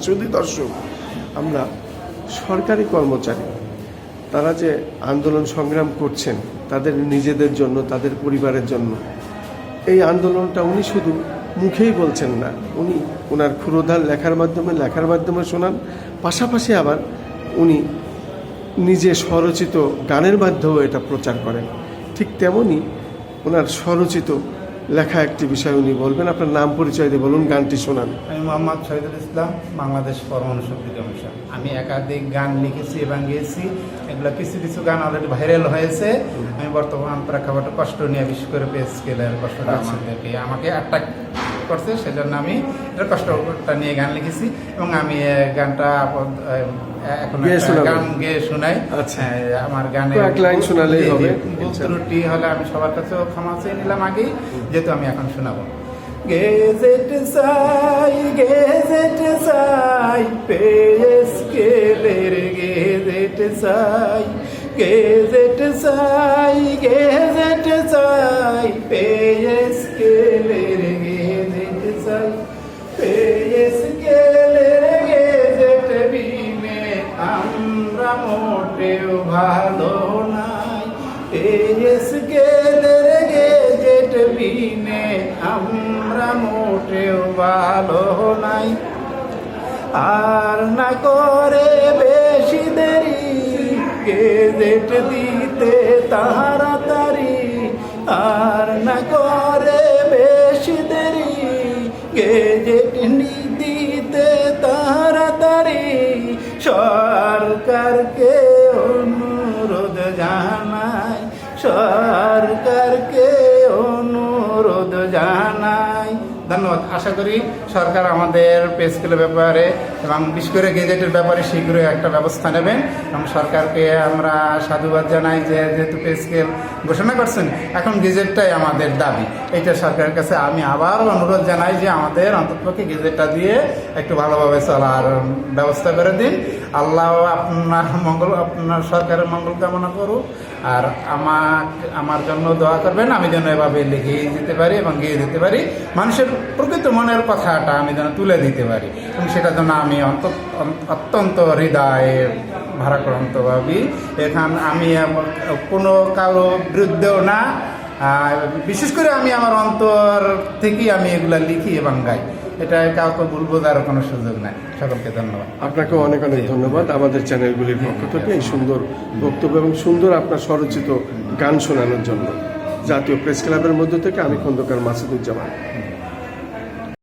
শুধু দর্শক, আমরা সরকারি কর্মচারী, তারা যে আন্দোলন সংগ্রাম করছেন তাদের নিজেদের জন্য, তাদের পরিবারের জন্য, এই আন্দোলনটা উনি শুধু মুখেই বলছেন না, উনি ওনার ক্ষুরোধার লেখার মাধ্যমে শোনান, পাশাপাশি আবার উনি নিজে স্বরচিত গানের মাধ্যমেও এটা প্রচার করেন। ঠিক তেমনই ওনার স্বরচিত লেখা একটি বিষয় উনি বলবেন। আপনার নাম পরিচয় দিয়ে বলুন, গানটি শোনান। আমি মোহাম্মদ শহীদুল ইসলাম, বাংলাদেশ পরমাণু শক্তি কমিশন। আমি একাধিক গান লিখেছি এবং গেয়েছি। এগুলো কিছু কিছু গান অলরেডি ভাইরাল হয়েছে। আমি বর্তমান প্রেক্ষাপটে কষ্ট নিয়ে, বিশেষ করে পে স্কেলের কষ্টটা আমাকে অ্যাট্রাক্ট করছে, সেজন্য আমি এটা কষ্টটা নিয়ে গান লিখেছি এবং আমি গানটা এখন গান গেয়ে শোনাই। আমার গানে ত্রুটি হলে আমি সবার কাছেও ক্ষমা চেয়ে নিলাম আগেই, যেহেতু আমি এখন শোনাবো। গেজেট চাই পে স্কেলের গেজেট চাই পে স্কেলের গেজেট চাই পে স্কেলের গেজেট বিনে আমরা মোটেও ভালো নাই। পে স্কেলের গেজেট বিনে আমরা মোটেও ভালো নাই। আর না করে বেশি দেরি গেজেট দিতে তাড়াতাড়ি, আর না করে বেশি দেরি গেজেট দিতে তাড়াতাড়ি। সরকারকে অনুরোধ জানাই, সরকারকে অনুরোধ জানাই। ধন্যবাদ। আশা করি সরকার আমাদের পে স্কেলের ব্যাপারে এবং বিশেষ করে গেজেটের ব্যাপারে শীঘ্রই একটা ব্যবস্থা নেবেন এবং সরকারকে আমরা সাধুবাদ জানাই যে যেহেতু পে স্কেল ঘোষণা করছেন, এখন গেজেটটাই আমাদের দাবি। এটা সরকারের কাছে আমি আবারও অনুরোধ জানাই যে আমাদের অন্ততপক্ষে গেজেটটা দিয়ে একটু ভালোভাবে চলার ব্যবস্থা করে দিন। আল্লাহ আপনার সরকারের মঙ্গল কামনা করুক, আর আমার জন্য দোয়া করবেন, আমি যেন এভাবে লিখে দিতে পারি এবং গিয়ে দিতে পারি, মানুষের প্রকৃত মনের কথাটা আমি যেন তুলে দিতে পারি, এবং সেটার জন্য আমি অত্যন্ত হৃদয়ে ভারাক্রান্ত ভাবি। এখানে আমি কোনো কারো বিরুদ্ধেও না, বিশেষ করে আমি আমার অন্তর থেকেই আমি এগুলা লিখি এবং গাই। এটা কাউকে ভুল বোঝার কোনো সুযোগ নাই। সকলকে ধন্যবাদ। আপনাকেও অনেক অনেক ধন্যবাদ আমাদের চ্যানেলগুলির পক্ষ থেকে এই সুন্দর বক্তব্য এবং সুন্দর আপনার স্বরচিত গান শোনানোর জন্য। জাতীয় প্রেস ক্লাবের মধ্য থেকে আমি খন্দকার মাসুদুজ্জামান।